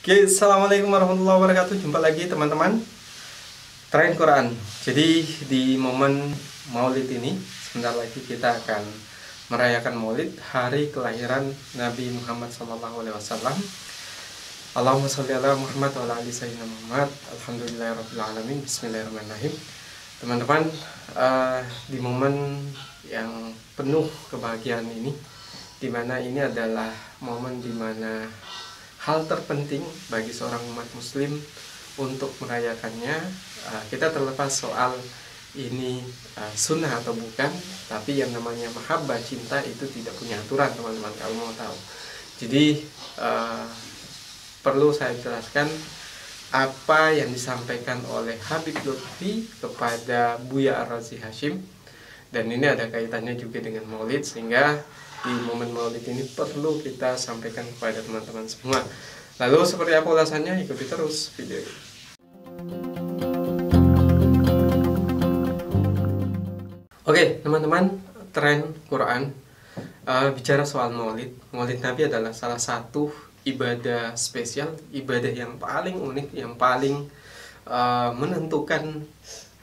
Oke, assalamualaikum warahmatullahi wabarakatuh. Jumpa lagi teman-teman, Tren Quran. Jadi di momen Maulid ini, sebentar lagi kita akan merayakan Maulid, hari kelahiran Nabi Muhammad SAW. Allahumma sholli ala Muhammad wa ala ali sayyidina Muhammad. Alhamdulillahirabbil alamin. Bismillahirrahmanirrahim. Teman-teman, di momen yang penuh kebahagiaan ini, dimana ini adalah momen dimana hal terpenting bagi seorang umat muslim untuk merayakannya. Kita terlepas soal ini sunnah atau bukan, tapi yang namanya mahabbah, cinta, itu tidak punya aturan, teman-teman, kalau mau tahu. Jadi perlu saya jelaskan apa yang disampaikan oleh Habib Lutfi kepada Buya Ar-Razi Hashim, dan ini ada kaitannya juga dengan Maulid, sehingga di momen Maulid ini perlu kita sampaikan kepada teman-teman semua. Lalu seperti apa ulasannya? Ikuti terus video ini. Oke, teman-teman, Tren Quran bicara soal Maulid. Maulid Nabi adalah salah satu ibadah spesial, ibadah yang paling unik, yang paling menentukan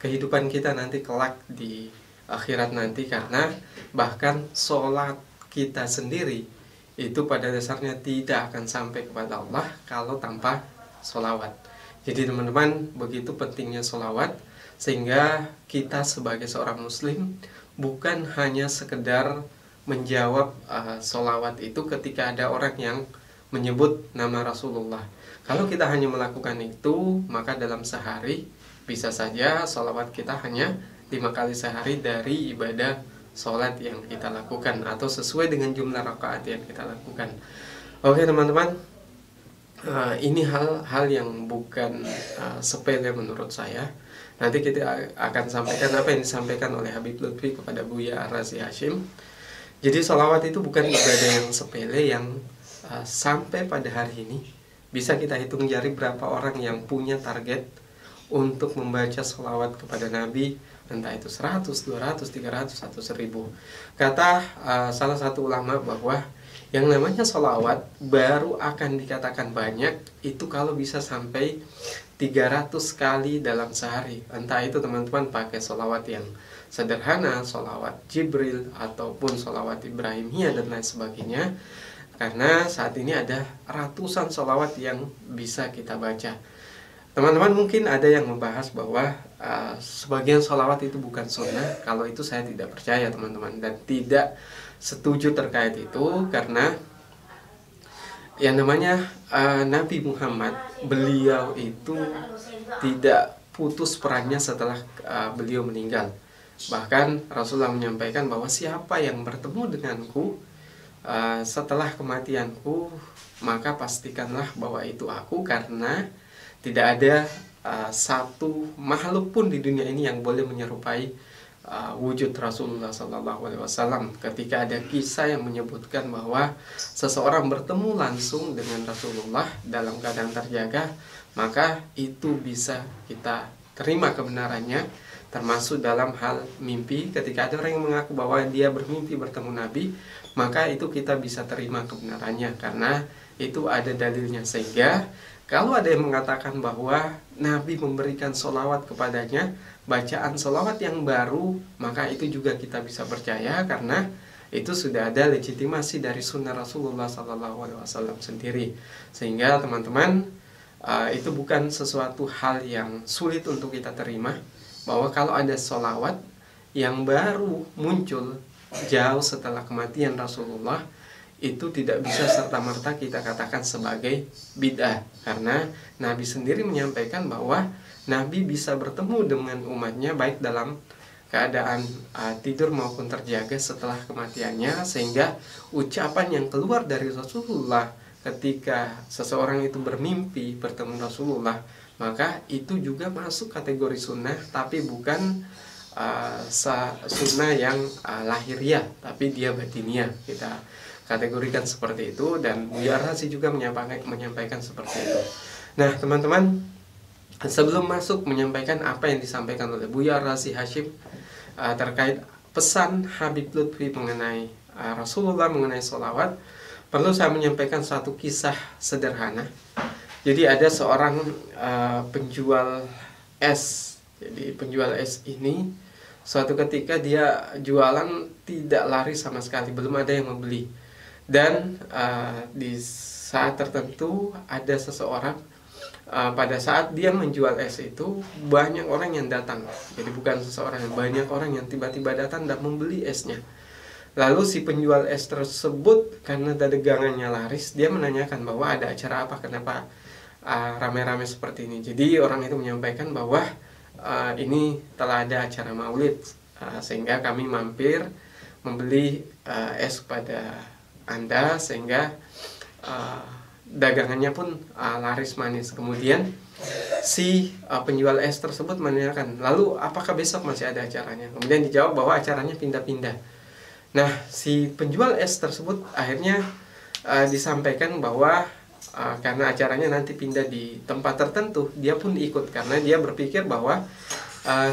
kehidupan kita nanti kelak di akhirat nanti, karena bahkan sholat kita sendiri itu pada dasarnya tidak akan sampai kepada Allah kalau tanpa sholawat. Jadi teman-teman, begitu pentingnya sholawat, sehingga kita sebagai seorang muslim bukan hanya sekedar menjawab sholawat itu ketika ada orang yang menyebut nama Rasulullah. Kalau kita hanya melakukan itu, maka dalam sehari bisa saja sholawat kita hanya 5 kali sehari dari ibadah sholat yang kita lakukan, atau sesuai dengan jumlah rakaat yang kita lakukan. Oke teman-teman, ini hal yang bukan sepele menurut saya. Nanti kita akan sampaikan apa yang disampaikan oleh Habib Lutfi kepada Buya Ar-Razi Hashim. Jadi sholawat itu bukan ibadah yang sepele, yang sampai pada hari ini bisa kita hitung jari berapa orang yang punya target untuk membaca sholawat kepada Nabi, entah itu 100, 200, 300, atau 1000. Kata salah satu ulama bahwa yang namanya sholawat baru akan dikatakan banyak itu kalau bisa sampai 300 kali dalam sehari. Entah itu teman-teman pakai sholawat yang sederhana, sholawat Jibril, ataupun sholawat Ibrahimiyah dan lain sebagainya. Karena saat ini ada ratusan sholawat yang bisa kita baca. Teman-teman, mungkin ada yang membahas bahwa sebagian sholawat itu bukan sunnah. Kalau itu saya tidak percaya, teman-teman, dan tidak setuju terkait itu, karena yang namanya Nabi Muhammad, beliau itu tidak putus perannya setelah beliau meninggal. Bahkan Rasulullah menyampaikan bahwa siapa yang bertemu denganku setelah kematianku, maka pastikanlah bahwa itu aku, karena tidak ada satu makhluk pun di dunia ini yang boleh menyerupai wujud Rasulullah SAW. Ketika ada kisah yang menyebutkan bahwa seseorang bertemu langsung dengan Rasulullah dalam keadaan terjaga, maka itu bisa kita terima kebenarannya, termasuk dalam hal mimpi. Ketika ada orang yang mengaku bahwa dia bermimpi bertemu Nabi, maka itu kita bisa terima kebenarannya, karena itu ada dalilnya. Sehingga kalau ada yang mengatakan bahwa Nabi memberikan sholawat kepadanya, bacaan sholawat yang baru, maka itu juga kita bisa percaya, karena itu sudah ada legitimasi dari sunnah Rasulullah SAW sendiri. Sehingga teman-teman, itu bukan sesuatu hal yang sulit untuk kita terima, bahwa kalau ada sholawat yang baru muncul jauh setelah kematian Rasulullah, itu tidak bisa serta-merta kita katakan sebagai bid'ah, karena Nabi sendiri menyampaikan bahwa Nabi bisa bertemu dengan umatnya baik dalam keadaan tidur maupun terjaga setelah kematiannya. Sehingga ucapan yang keluar dari Rasulullah ketika seseorang itu bermimpi bertemu Rasulullah, maka itu juga masuk kategori sunnah, tapi bukan sunnah yang lahiriah, tapi dia batiniah, kita kategorikan seperti itu. Dan Buya Ar-Razi juga menyampaikan seperti itu. Nah teman-teman, sebelum masuk menyampaikan apa yang disampaikan oleh Buya Ar-Razi Hashim terkait pesan Habib Lutfi mengenai Rasulullah, mengenai sholawat, perlu saya menyampaikan satu kisah sederhana Jadi ada seorang penjual es. Jadi penjual es ini suatu ketika dia jualan tidak laris sama sekali, belum ada yang membeli. Dan di saat tertentu ada seseorang, pada saat dia menjual es itu banyak orang yang datang. Jadi bukan seseorang, banyak orang yang tiba-tiba datang dan membeli esnya. Lalu si penjual es tersebut karena dagangannya laris, dia menanyakan bahwa ada acara apa, kenapa ramai-ramai seperti ini. Jadi orang itu menyampaikan bahwa ini telah ada acara maulid, sehingga kami mampir membeli es kepada Anda, sehingga dagangannya pun laris manis. Kemudian si penjual es tersebut menanyakan, lalu apakah besok masih ada acaranya? Kemudian dijawab bahwa acaranya pindah-pindah. Nah, si penjual es tersebut akhirnya disampaikan bahwa karena acaranya nanti pindah di tempat tertentu, dia pun ikut karena dia berpikir bahwa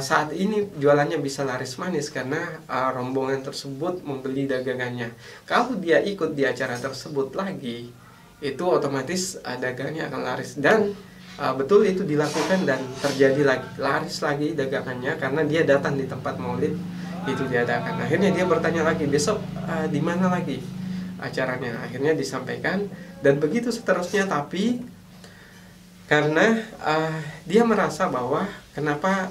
saat ini jualannya bisa laris manis karena rombongan tersebut membeli dagangannya. Kalau dia ikut di acara tersebut lagi, itu otomatis dagangannya akan laris. Dan betul itu dilakukan dan terjadi lagi, laris lagi dagangannya karena dia datang di tempat maulid itu diadakan. Akhirnya dia bertanya lagi, besok di mana lagi acaranya? Akhirnya disampaikan dan begitu seterusnya. Tapi karena dia merasa bahwa kenapa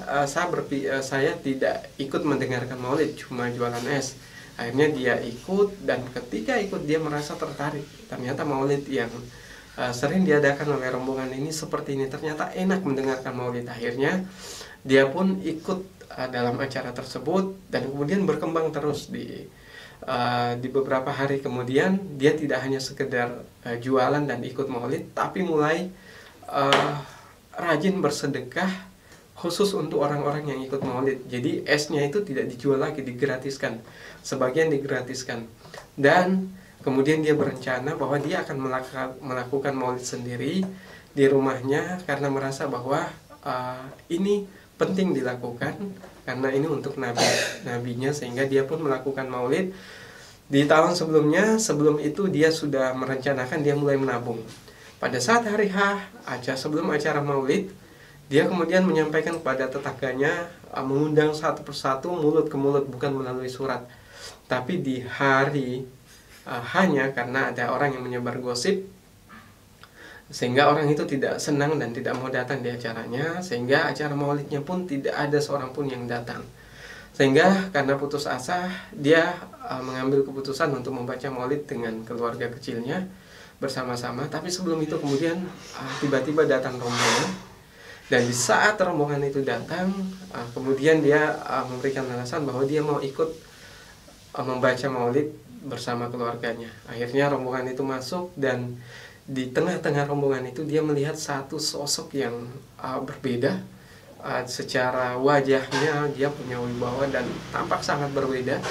saya tidak ikut mendengarkan maulid, cuma jualan es. Akhirnya dia ikut, dan ketika ikut dia merasa tertarik. Ternyata maulid yang sering diadakan oleh rombongan ini seperti ini, ternyata enak mendengarkan maulid. Akhirnya dia pun ikut dalam acara tersebut dan kemudian berkembang terus di beberapa hari kemudian. Dia tidak hanya sekedar jualan dan ikut maulid, tapi mulai rajin bersedekah khusus untuk orang-orang yang ikut maulid. Jadi esnya itu tidak dijual lagi, digratiskan, sebagian digratiskan. Dan kemudian dia berencana bahwa dia akan melakukan maulid sendiri di rumahnya karena merasa bahwa ini penting dilakukan karena ini untuk nabinya, sehingga dia pun melakukan maulid. Di tahun sebelumnya, sebelum itu dia sudah merencanakan, dia mulai menabung. Pada saat hari sebelum acara maulid, dia kemudian menyampaikan kepada tetangganya, mengundang satu persatu, mulut ke mulut, bukan melalui surat. Tapi di hari hanya karena ada orang yang menyebar gosip, sehingga orang itu tidak senang dan tidak mau datang di acaranya, sehingga acara maulidnya pun tidak ada seorang pun yang datang. Sehingga karena putus asa, dia mengambil keputusan untuk membaca maulid dengan keluarga kecilnya bersama-sama. Tapi sebelum itu kemudian tiba-tiba datang rombongan, dan di saat rombongan itu datang, kemudian dia memberikan alasan bahwa dia mau ikut membaca maulid bersama keluarganya. Akhirnya rombongan itu masuk, dan di tengah-tengah rombongan itu dia melihat satu sosok yang berbeda. Secara wajahnya dia punya wibawa dan tampak sangat berbeda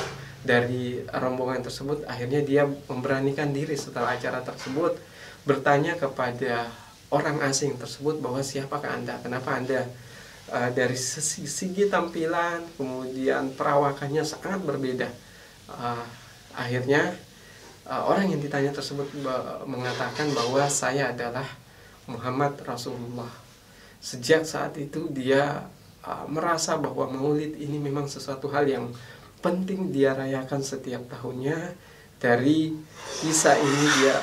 dari rombongan tersebut. Akhirnya dia memberanikan diri setelah acara tersebut bertanya kepada orang asing tersebut bahwa siapakah Anda, kenapa Anda dari segi tampilan, kemudian perawakannya sangat berbeda. Akhirnya orang yang ditanya tersebut mengatakan bahwa saya adalah Muhammad Rasulullah. Sejak saat itu dia merasa bahwa maulid ini memang sesuatu hal yang penting dia rayakan setiap tahunnya. Dari kisah ini dia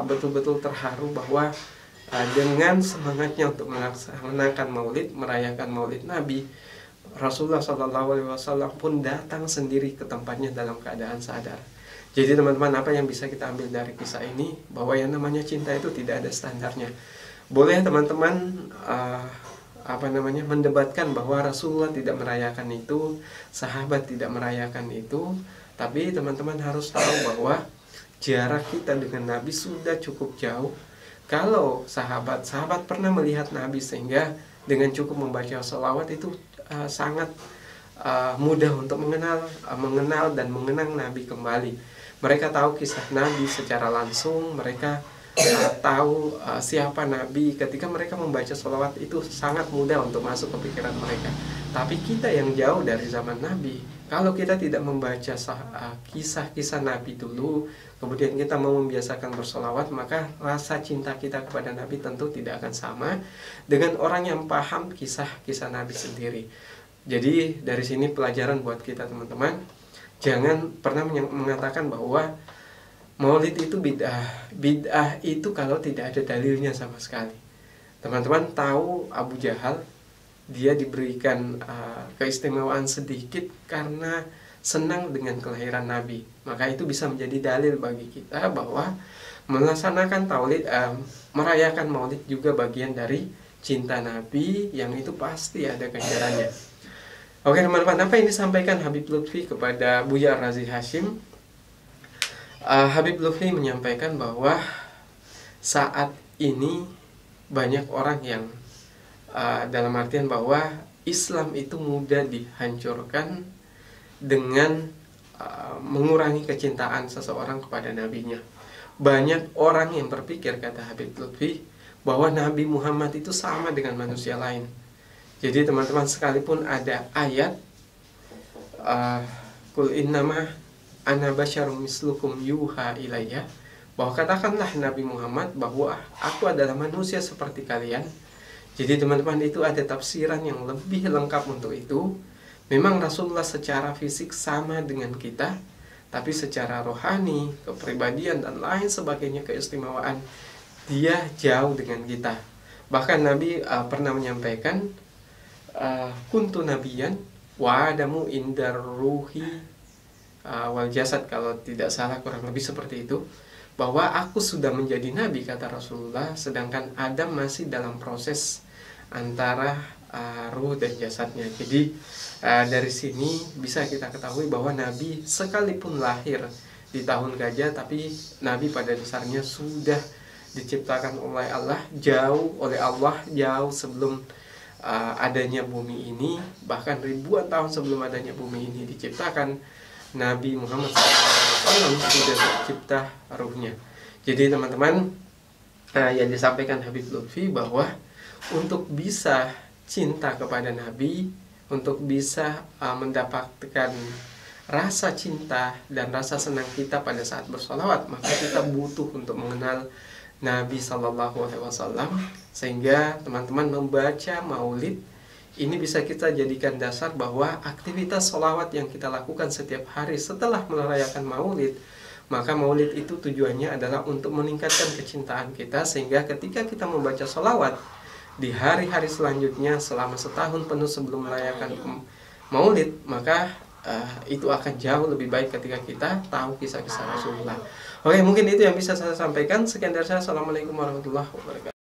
betul-betul terharu bahwa dengan semangatnya untuk melaksanakan maulid, merayakan maulid Nabi, Rasulullah SAW pun datang sendiri ke tempatnya dalam keadaan sadar. Jadi teman-teman, apa yang bisa kita ambil dari kisah ini? Bahwa yang namanya cinta itu tidak ada standarnya. Boleh teman-teman mendebatkan bahwa Rasulullah tidak merayakan itu, sahabat tidak merayakan itu, tapi teman-teman harus tahu bahwa jarak kita dengan Nabi sudah cukup jauh. Kalau sahabat pernah melihat Nabi, sehingga dengan cukup membaca sholawat itu sangat mudah untuk mengenal dan mengenang Nabi kembali. Mereka tahu kisah Nabi secara langsung, mereka tahu siapa Nabi. Ketika mereka membaca sholawat itu sangat mudah untuk masuk ke pikiran mereka. Tapi kita yang jauh dari zaman Nabi, Kalau kita tidak membaca kisah-kisah Nabi dulu, kemudian kita mau membiasakan bersolawat, maka rasa cinta kita kepada Nabi tentu tidak akan sama dengan orang yang paham kisah-kisah Nabi sendiri. Jadi dari sini pelajaran buat kita teman-teman, jangan pernah mengatakan bahwa maulid itu bid'ah. Bid'ah itu kalau tidak ada dalilnya sama sekali. Teman-teman tahu Abu Jahal, dia diberikan keistimewaan sedikit karena senang dengan kelahiran Nabi. Maka itu bisa menjadi dalil bagi kita bahwa melaksanakan maulid, merayakan maulid juga bagian dari cinta Nabi, yang itu pasti ada ganjarannya. Oke teman-teman, apa yang disampaikan Habib Lutfi kepada Buya Razi Hashim? Habib Lutfi menyampaikan bahwa saat ini banyak orang yang dalam artian bahwa Islam itu mudah dihancurkan dengan mengurangi kecintaan seseorang kepada nabinya. Banyak orang yang berpikir, kata Habib Lutfi, bahwa Nabi Muhammad itu sama dengan manusia lain. Jadi teman-teman, sekalipun ada ayat Qul innama ana basyarum mislukum yuha ilayya, bahwa katakanlah Nabi Muhammad bahwa aku adalah manusia seperti kalian. Jadi teman-teman, itu ada tafsiran yang lebih lengkap untuk itu. Memang Rasulullah secara fisik sama dengan kita, tapi secara rohani, kepribadian dan lain sebagainya, keistimewaan, dia jauh dengan kita. Bahkan Nabi pernah menyampaikan, kuntu nabiyan wa adamu indar ruhi wal jasad, kalau tidak salah kurang lebih seperti itu, bahwa aku sudah menjadi nabi, kata Rasulullah, sedangkan Adam masih dalam proses antara ruh dan jasadnya. Jadi dari sini bisa kita ketahui bahwa Nabi sekalipun lahir di tahun gajah, tapi Nabi pada dasarnya sudah diciptakan oleh Allah jauh sebelum adanya bumi ini. Bahkan ribuan tahun sebelum adanya bumi ini diciptakan, Nabi Muhammad SAW sudah tercipta ruhnya. Jadi teman-teman, yang disampaikan Habib Lutfi bahwa untuk bisa cinta kepada Nabi, untuk bisa mendapatkan rasa cinta dan rasa senang kita pada saat bersolawat, maka kita butuh untuk mengenal Nabi SAW. Sehingga teman-teman membaca maulid ini bisa kita jadikan dasar bahwa aktivitas solawat yang kita lakukan setiap hari setelah merayakan maulid, maka maulid itu tujuannya adalah untuk meningkatkan kecintaan kita, sehingga ketika kita membaca solawat di hari-hari selanjutnya selama setahun penuh sebelum merayakan maulid, maka itu akan jauh lebih baik ketika kita tahu kisah-kisah Rasulullah. Oke, mungkin itu yang bisa saya sampaikan. Sekian dari saya. Assalamualaikum warahmatullahi wabarakatuh.